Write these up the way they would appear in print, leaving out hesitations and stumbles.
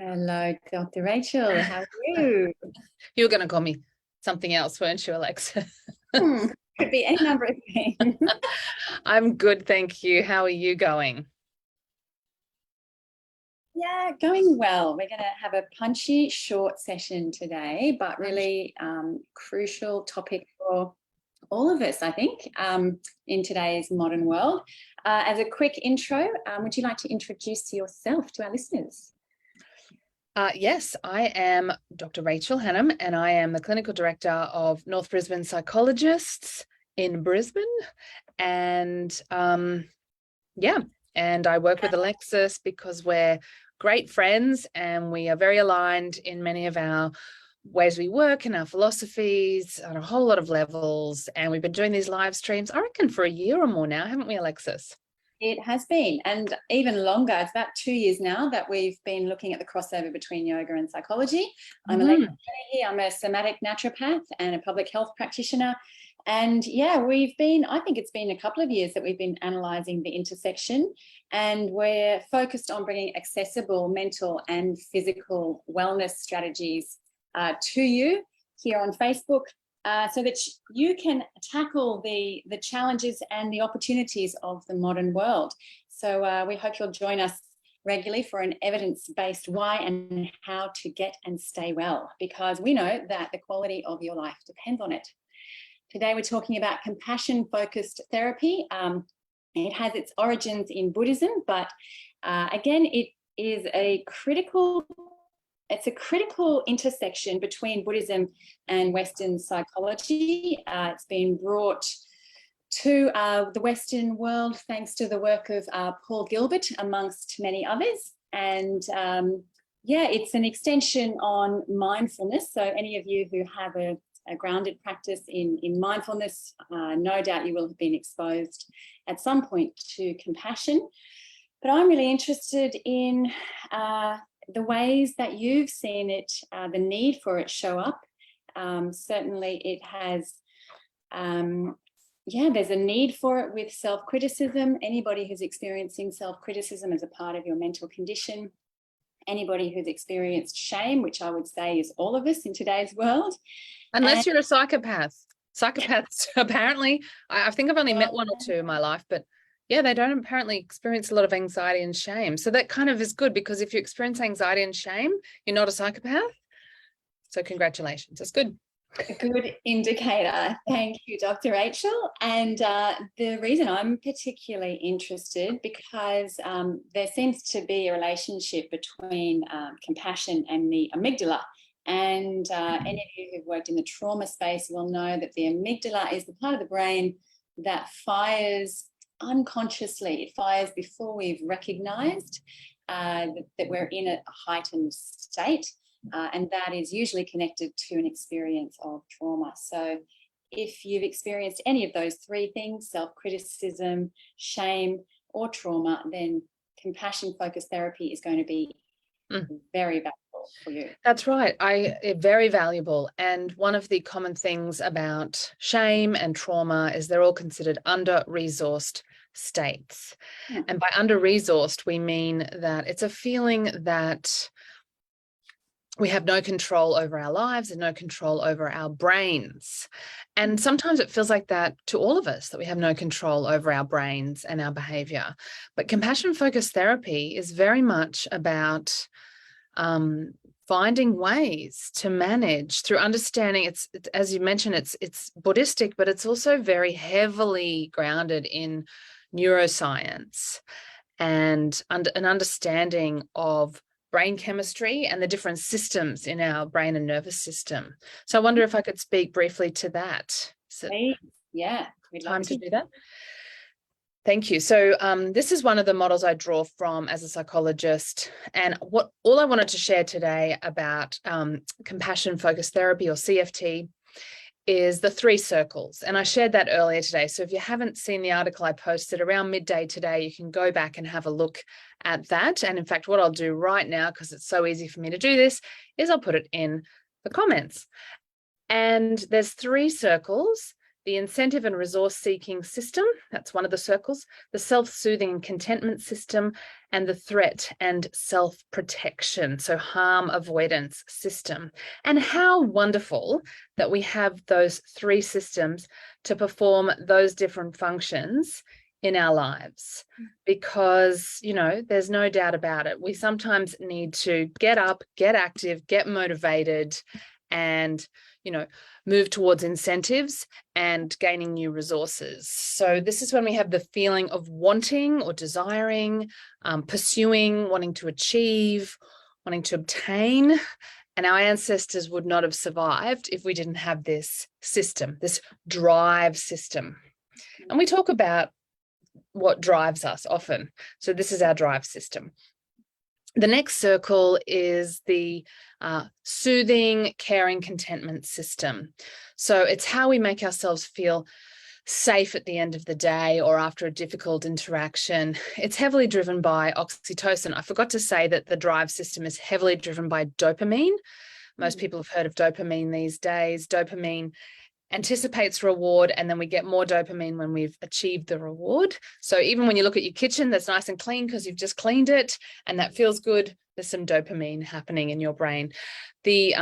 Hello, Dr. Rachel. How are you? You were going to call me something else, weren't you, Alexis? Hmm, Could be any number of things. I'm good, thank you. How are you going? Yeah, going well. We're going to have a punchy, short session today, but really crucial topic for all of us, I think, in today's modern world. As a quick intro, would you like to introduce yourself to our listeners? Yes, I am Dr. Rachel Hannam, and I am the Clinical Director of North Brisbane Psychologists in Brisbane. And yeah, and I work with Alexis because we're great friends and we are very aligned in many of our ways we work and our philosophies on a whole lot of levels. And we've been doing these live streams, I reckon, for a year or more now, haven't we, Alexis? It has been, and even longer. It's about 2 years now that we've been looking at the crossover between yoga and psychology. I'm Alexis Dennehy. I'm a somatic naturopath and a public health practitioner. And yeah, I think it's been a couple of years that we've been analysing the intersection, and we're focused on bringing accessible mental and physical wellness strategies to you here on Facebook, so that you can tackle the challenges and the opportunities of the modern world. So we hope you'll join us regularly for an evidence-based why and how to get and stay well, because we know that the quality of your life depends on it. Today we're talking about compassion-focused therapy. It has its origins in Buddhism, but again, it's a critical intersection between Buddhism and Western psychology. It's been brought to the Western world thanks to the work of Paul Gilbert, amongst many others. And yeah, it's an extension on mindfulness. So any of you who have a grounded practice in mindfulness, no doubt you will have been exposed at some point to compassion. But I'm really interested in the ways that you've seen it, the need for it show up. Certainly it has, there's a need for it with self-criticism. Anybody who's experiencing self-criticism as a part of your mental condition, anybody who's experienced shame, which I would say is all of us in today's world. Unless you're a psychopath. Psychopaths, apparently, I think I've only met one or two in my life, but yeah, they don't apparently experience a lot of anxiety and shame. So that kind of is good, because if you experience anxiety and shame, you're not a psychopath. So congratulations. That's good. A good indicator. Thank you, Dr. Rachel. And the reason I'm particularly interested, because there seems to be a relationship between compassion and the amygdala. And any of you who've worked in the trauma space will know that the amygdala is the part of the brain that fires unconsciously. It fires before we've recognized that we're in a heightened state. And that is usually connected to an experience of trauma. So if you've experienced any of those three things, self-criticism, shame, or trauma, then compassion-focused therapy is going to be very valuable for you. That's right. Very valuable. And one of the common things about shame and trauma is they're all considered under-resourced states. And by under-resourced, we mean that it's a feeling that we have no control over our lives and no control over our brains. And sometimes it feels like that to all of us, that we have no control over our brains and our behavior. But compassion-focused therapy is very much about finding ways to manage through understanding. It's as you mentioned, it's Buddhistic, but it's also very heavily grounded in neuroscience and an understanding of brain chemistry and the different systems in our brain and nervous system. So I wonder if I could speak briefly to that. So, yeah, we'd love time to do that. Thank you. So this is one of the models I draw from as a psychologist. And all I wanted to share today about compassion-focused therapy, or CFT, is the 3 circles. And I shared that earlier today. So if you haven't seen the article I posted around midday today, you can go back and have a look at that. And in fact, what I'll do right now, because it's so easy for me to do this, is I'll put it in the comments. And there's 3 circles. the incentive and resource seeking system, that's one of the circles, the self-soothing and contentment system, and the threat and self-protection, so harm avoidance system. And how wonderful that we have those three systems to perform those different functions in our lives, because, you know, there's no doubt about it. We sometimes need to get up, get active, get motivated, and, you know, move towards incentives and gaining new resources. So this is when we have the feeling of wanting or desiring, pursuing, wanting to achieve, wanting to obtain. And our ancestors would not have survived if we didn't have this system, this drive system. And we talk about what drives us often. So this is our drive system. The next circle is the soothing, caring, contentment system. So it's how we make ourselves feel safe at the end of the day or after a difficult interaction. It's heavily driven by oxytocin. I forgot to say that the drive system is heavily driven by dopamine. Most people have heard of dopamine these days. Dopamine anticipates reward, and then we get more dopamine when we've achieved the reward. So even when you look at your kitchen that's nice and clean because you've just cleaned it and that feels good, there's some dopamine happening in your brain. The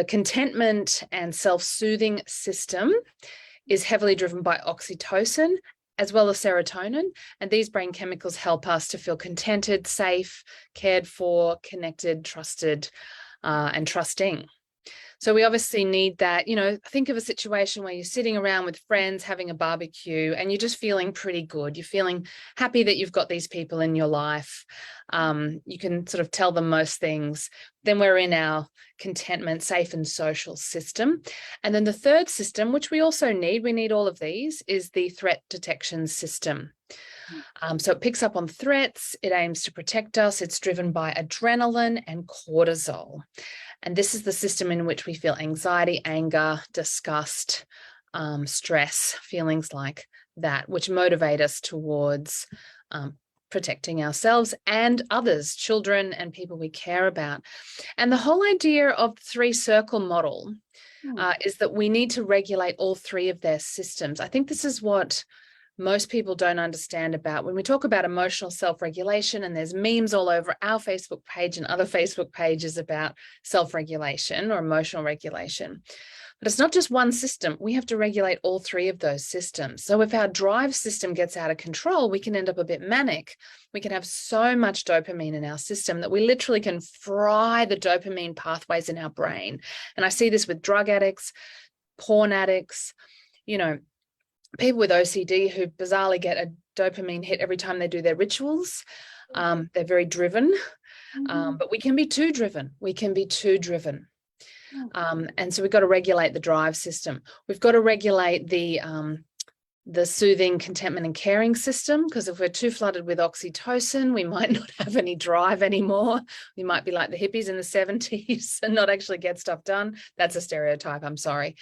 contentment and self-soothing system is heavily driven by oxytocin as well as serotonin, and these brain chemicals help us to feel contented, safe, cared for, connected, trusted, and trusting. So we obviously need that. You know, think of a situation where you're sitting around with friends having a barbecue and you're just feeling pretty good. You're feeling happy that you've got these people in your life. You can sort of tell them most things. Then we're in our contentment, safe and social system. And then the third system, which we also need, we need all of these, is the threat detection system. So it picks up on threats. It aims to protect us. It's driven by adrenaline and cortisol. And this is the system in which we feel anxiety, anger, disgust, stress, feelings like that, which motivate us towards protecting ourselves and others, children and people we care about. And the whole idea of the three-circle model is that we need to regulate all three of their systems. I think this is what most people don't understand about when we talk about emotional self-regulation, and there's memes all over our Facebook page and other Facebook pages about self-regulation or emotional regulation. But it's not just one system. We have to regulate all three of those systems. So if our drive system gets out of control, we can end up a bit manic. We can have so much dopamine in our system that we literally can fry the dopamine pathways in our brain. And I see this with drug addicts, porn addicts, you know, people with OCD who bizarrely get a dopamine hit every time they do their rituals. They're very driven, but we can be too driven. We can be too driven. And so we've got to regulate the drive system. We've got to regulate the soothing, contentment and caring system, because if we're too flooded with oxytocin, we might not have any drive anymore. We might be like the hippies in the 70s and not actually get stuff done. That's a stereotype, I'm sorry.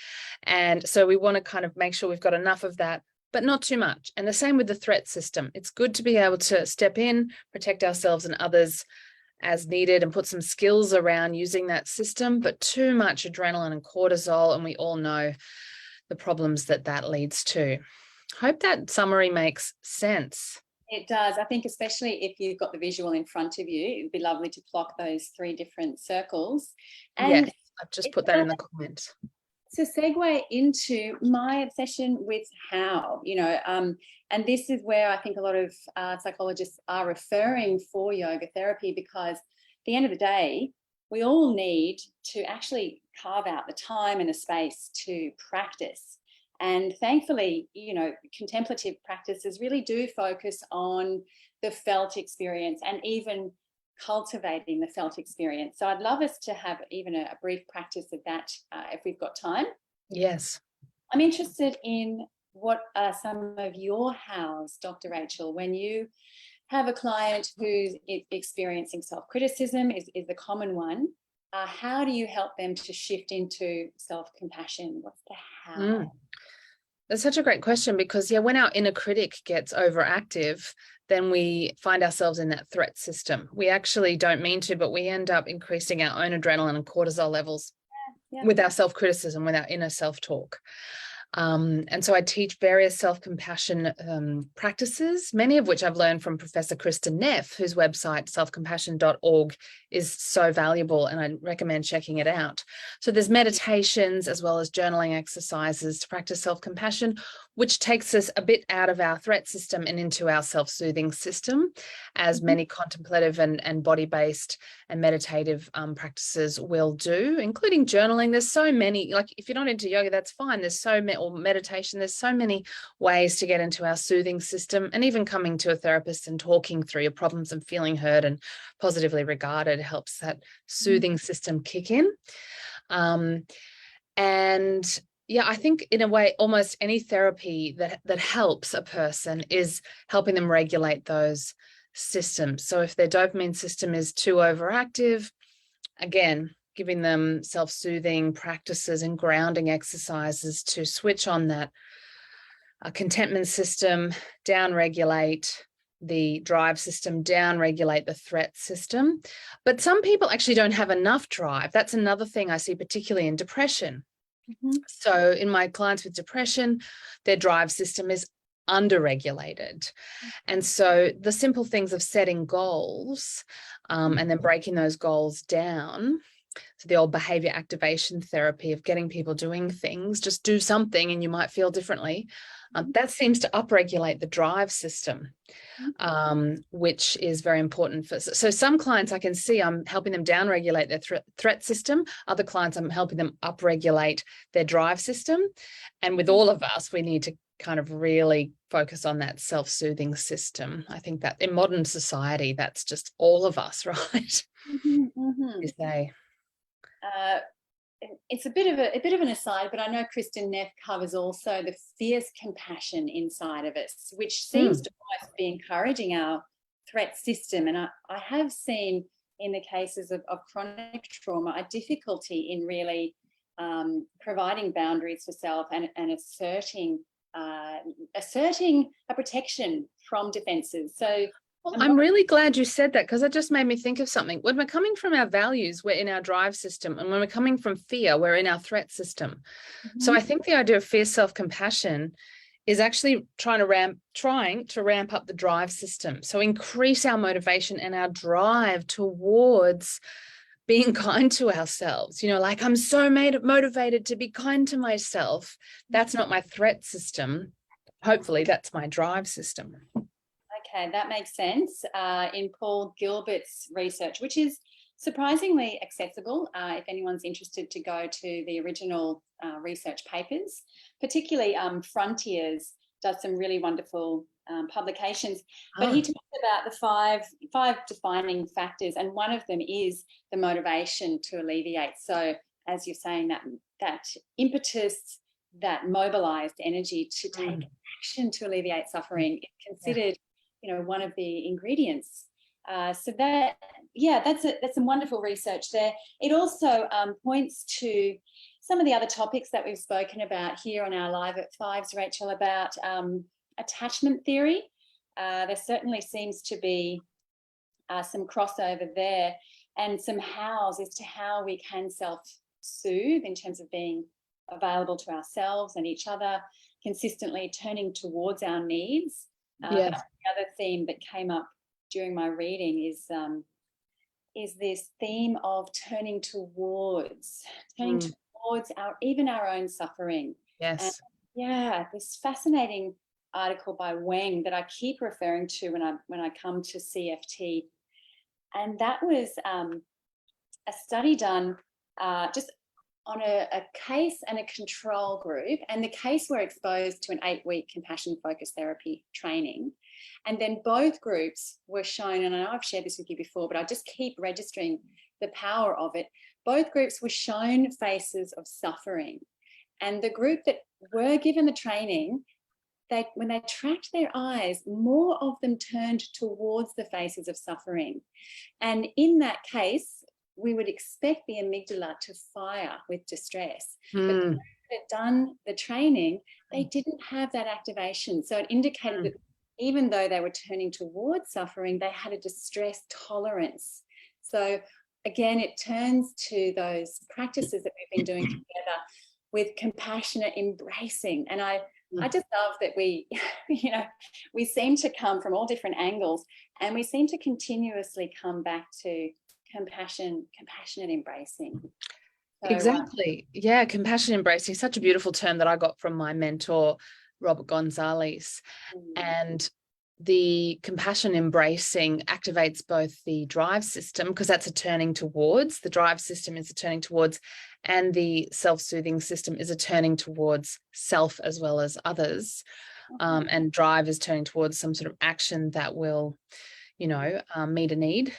And so we want to kind of make sure we've got enough of that, but not too much. And the same with the threat system. It's good to be able to step in, protect ourselves and others as needed, and put some skills around using that system, but too much adrenaline and cortisol, and we all know the problems that that leads to. Hope that summary makes sense. It does. I think especially if you've got the visual in front of you, it'd be lovely to plot those three different circles. And yes, I've just put that in the comments. To segue into my obsession with how, you know, and this is where I think a lot of psychologists are referring for yoga therapy, because at the end of the day, we all need to actually carve out the time and the space to practice. And thankfully, you know, contemplative practices really do focus on the felt experience and even cultivating the felt experience. So I'd love us to have even a brief practice of that if we've got time. Yes. I'm interested in what are some of your hows, Dr. Rachel, when you have a client who's experiencing self-criticism is the common one. How do you help them to shift into self-compassion? What's the how? That's such a great question, because when our inner critic gets overactive, then we find ourselves in that threat system. We actually don't mean to, but we end up increasing our own adrenaline and cortisol levels with our self-criticism, with our inner self-talk. And so I teach various self-compassion practices, many of which I've learned from Professor Kristen Neff, whose website, selfcompassion.org, is so valuable, and I recommend checking it out. So there's meditations as well as journaling exercises to practice self-compassion, which takes us a bit out of our threat system and into our self-soothing system, as many contemplative and body-based and meditative practices will do, including journaling. There's so many, like if you're not into yoga, that's fine. There's so many, or meditation, there's so many ways to get into our soothing system, and even coming to a therapist and talking through your problems and feeling heard and positively regarded helps that soothing system kick in. And yeah, I think in a way, almost any therapy that helps a person is helping them regulate those systems. So if their dopamine system is too overactive, again, giving them self-soothing practices and grounding exercises to switch on that contentment system, down-regulate the drive system, down-regulate the threat system. But some people actually don't have enough drive. That's another thing I see, particularly in depression. So in my clients with depression, their drive system is under-regulated. And so the simple things of setting goals and then breaking those goals down, so the old behavior activation therapy of getting people doing things, just do something and you might feel differently, that seems to upregulate the drive system, which is very important. So some clients I can see I'm helping them downregulate their threat system. Other clients I'm helping them upregulate their drive system. And with all of us, we need to kind of really focus on that self-soothing system. I think that in modern society, that's just all of us, right? You say. It's a bit of an aside, but I know Kristen Neff covers also the fierce compassion inside of us, which seems to almost be encouraging our threat system. And I have seen in the cases of chronic trauma a difficulty in really providing boundaries for self and asserting a protection from defenses. So I'm really glad you said that, because it just made me think of something. When we're coming from our values, we're in our drive system. And when we're coming from fear, we're in our threat system. So I think the idea of fierce self-compassion is actually trying to ramp up the drive system. So increase our motivation and our drive towards being kind to ourselves. You know, like, I'm so motivated to be kind to myself. That's not my threat system. Hopefully that's my drive system. Okay, that makes sense. In Paul Gilbert's research, which is surprisingly accessible, if anyone's interested to go to the original research papers, particularly Frontiers does some really wonderful publications. But he talks about the five defining factors, and one of them is the motivation to alleviate. So, as you're saying, that impetus, that mobilized energy to take action to alleviate suffering is considered, one of the ingredients. So that's some wonderful research there. It also points to some of the other topics that we've spoken about here on our Live at Fives, Rachel, about attachment theory. There certainly seems to be some crossover there, and some hows as to how we can self-soothe in terms of being available to ourselves and each other, consistently turning towards our needs. But the other theme that came up during my reading is this theme of turning towards our own suffering. Yes. And, this fascinating article by Weng that I keep referring to when I come to CFT, and that was a study done just on a case and a control group, and the case were exposed to an 8-week compassion focused therapy training. And then both groups were shown, and I know I've shared this with you before, but I just keep registering the power of it. Both groups were shown faces of suffering. And the group that were given the training, when they tracked their eyes, more of them turned towards the faces of suffering. And in that case, we would expect the amygdala to fire with distress. But the group that had done the training, they didn't have that activation. So it indicated that even though they were turning towards suffering, they had a distress tolerance. So again, it turns to those practices that we've been doing together with compassionate embracing. And I just love that we, we seem to come from all different angles, and we seem to continuously come back to compassionate embracing. So, Exactly. Yeah, compassion embracing, such a beautiful term that I got from my mentor, Robert Gonzalez. And the compassion embracing activates both the drive system, because that's a turning towards, the drive system is a turning towards, and the self-soothing system is a turning towards self as well as others. And drive is turning towards some sort of action that will, meet a need.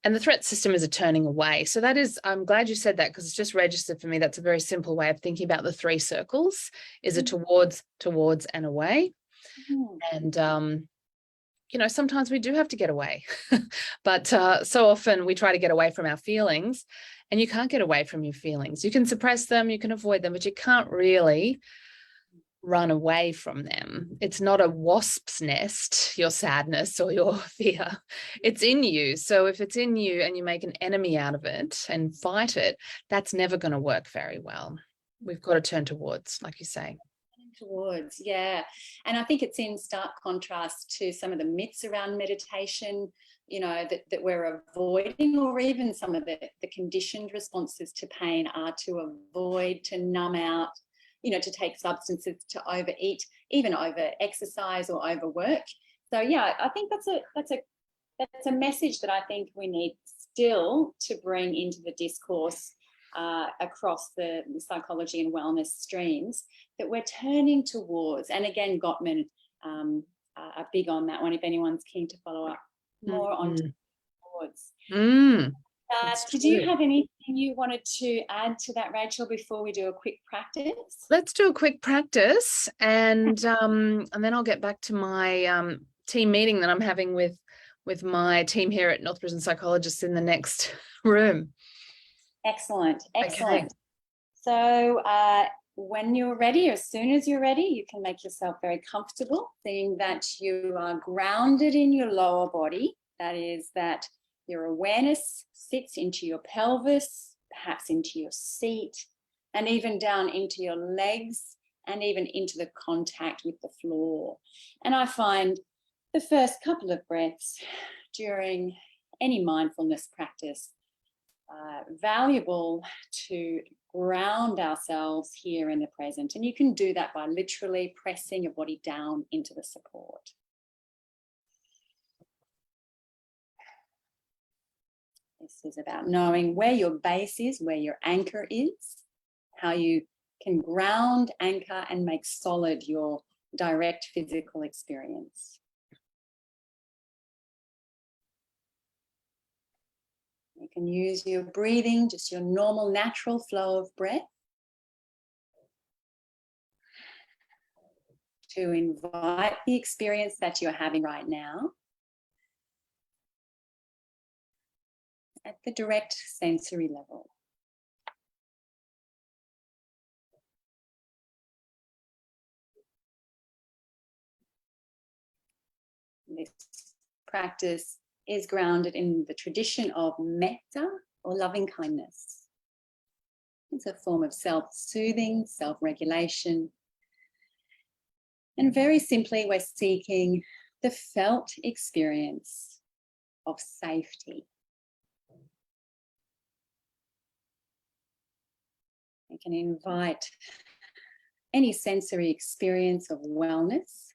And the threat system is a turning away. So that is, I'm glad you said that, because it's just registered for me. That's a very simple way of thinking about the three circles, is a towards, and away. And, sometimes we do have to get away, but so often we try to get away from our feelings, and you can't get away from your feelings. You can suppress them, you can avoid them, but you can't really run away from them. It's not a wasp's nest, your sadness or your fear. It's in you. So if it's in you and you make an enemy out of it and fight it, that's never going to work very well. We've got to turn towards, like you say. Towards, yeah. And I think it's in stark contrast to some of the myths around meditation, that we're avoiding, or even some of the conditioned responses to pain are to avoid, to numb out, to take substances, to overeat, even over exercise or overwork. So yeah, I think that's a message that I think we need still to bring into the discourse across the psychology and wellness streams, that we're turning towards. And again, Gottman are big on that one, if anyone's keen to follow up more on towards. Did you have anything you wanted to add to that, Rachel, before we do a quick practice? Let's do a quick practice, and then I'll get back to my team meeting that I'm having with my team here at North Brisbane Psychologists in the next room. Excellent. Okay. So when you're ready, as soon as you're ready, you can make yourself very comfortable, seeing that you are grounded in your lower body. That is, that your awareness sits into your pelvis, perhaps into your seat, and even down into your legs, and even into the contact with the floor. And I find the first couple of breaths during any mindfulness practice valuable to ground ourselves here in the present. And you can do that by literally pressing your body down into the support. This is about knowing where your base is, where your anchor is, how you can ground, anchor, and make solid your direct physical experience. You can use your breathing, just your normal natural flow of breath, to invite the experience that you're having right now at the direct sensory level. This practice is grounded in the tradition of metta, or loving kindness. It's a form of self-soothing, self-regulation. And very simply, we're seeking the felt experience of safety. We can invite any sensory experience of wellness,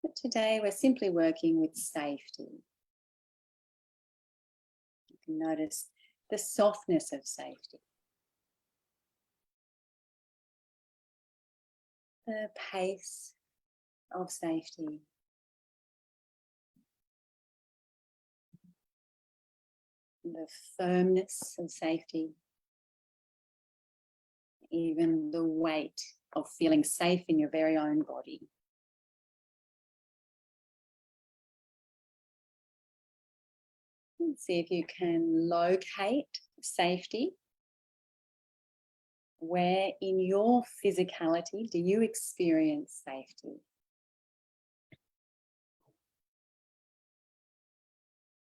but today we're simply working with safety. You can notice the softness of safety, the pace of safety, the firmness of safety, even the weight of feeling safe in your very own body. Let's see if you can locate safety. Where in your physicality do you experience safety?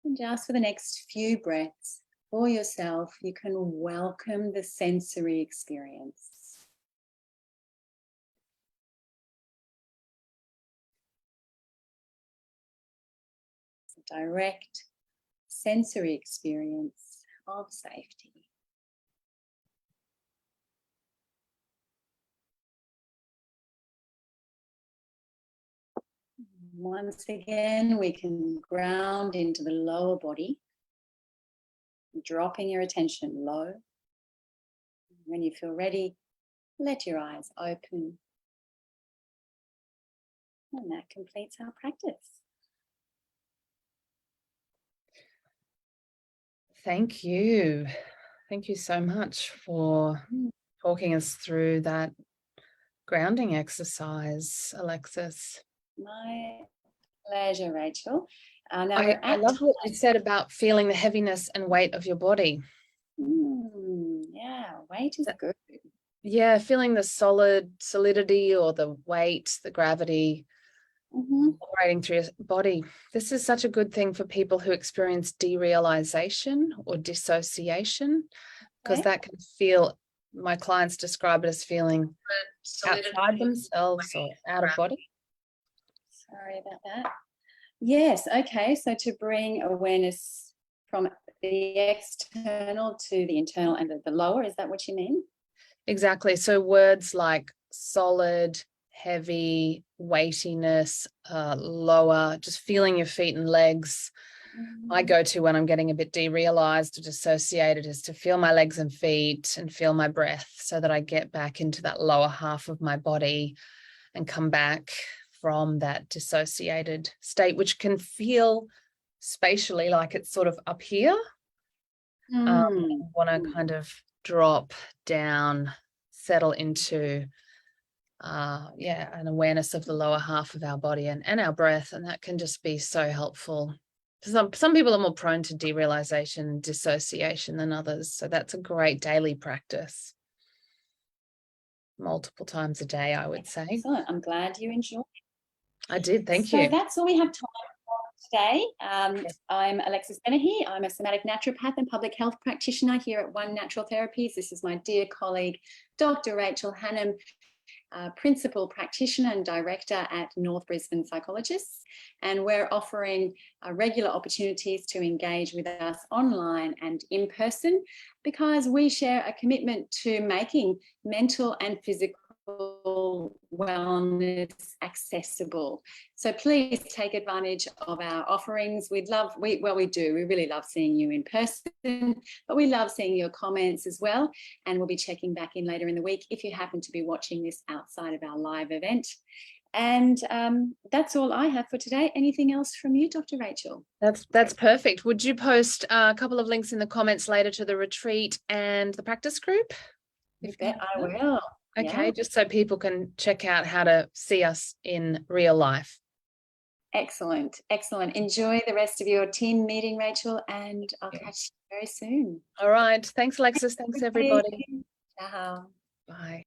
And just for the next few breaths for yourself, you can welcome the sensory experience. direct sensory experience of safety. Once again, we can ground into the lower body, dropping your attention low. When you feel ready, let your eyes open. And that completes our practice. Thank you. Thank you so much for talking us through that grounding exercise, Alexis. My pleasure, Rachel. Now I love what you said about feeling the heaviness and weight of your body. Yeah, weight is good. Yeah, feeling the solidity or the weight, the gravity operating through your body. This is such a good thing for people who experience derealization or dissociation, because that can feel, my clients describe it as feeling outside themselves or out of body. Sorry about that. Yes, okay, so to bring awareness from the external to the internal and the lower, is that what you mean? Exactly. So words like solid, heavy, weightiness, lower, just feeling your feet and legs. I go to when I'm getting a bit derealized or dissociated is to feel my legs and feet and feel my breath so that I get back into that lower half of my body and come back from that dissociated state, which can feel spatially like it's sort of up here. Want to kind of drop down, settle into an awareness of the lower half of our body and our breath, and that can just be so helpful. Some people are more prone to derealization, dissociation than others, so that's a great daily practice. Multiple times a day, I would say. Excellent. I'm glad you enjoyed it. I did, thank you. So that's all we have time for today. I'm Alexis Dennehy. I'm a somatic naturopath and public health practitioner here at One Natural Therapies. This is my dear colleague, Dr. Rachel Hannam, principal practitioner and director at North Brisbane Psychologists, and we're offering regular opportunities to engage with us online and in person because we share a commitment to making mental and physical wellness accessible. So please take advantage of our offerings. We really love seeing you in person, but we love seeing your comments as well. And we'll be checking back in later in the week if you happen to be watching this outside of our live event. And that's all I have for today. Anything else from you, Dr. Rachel? That's perfect. Would you post a couple of links in the comments later to the retreat and the practice group? You bet I will. Okay, yeah. Just so people can check out how to see us in real life. Excellent. Enjoy the rest of your team meeting, Rachel, and I'll catch you very soon. All right. Thanks, Alexis. Thanks, everybody. Ciao. Bye.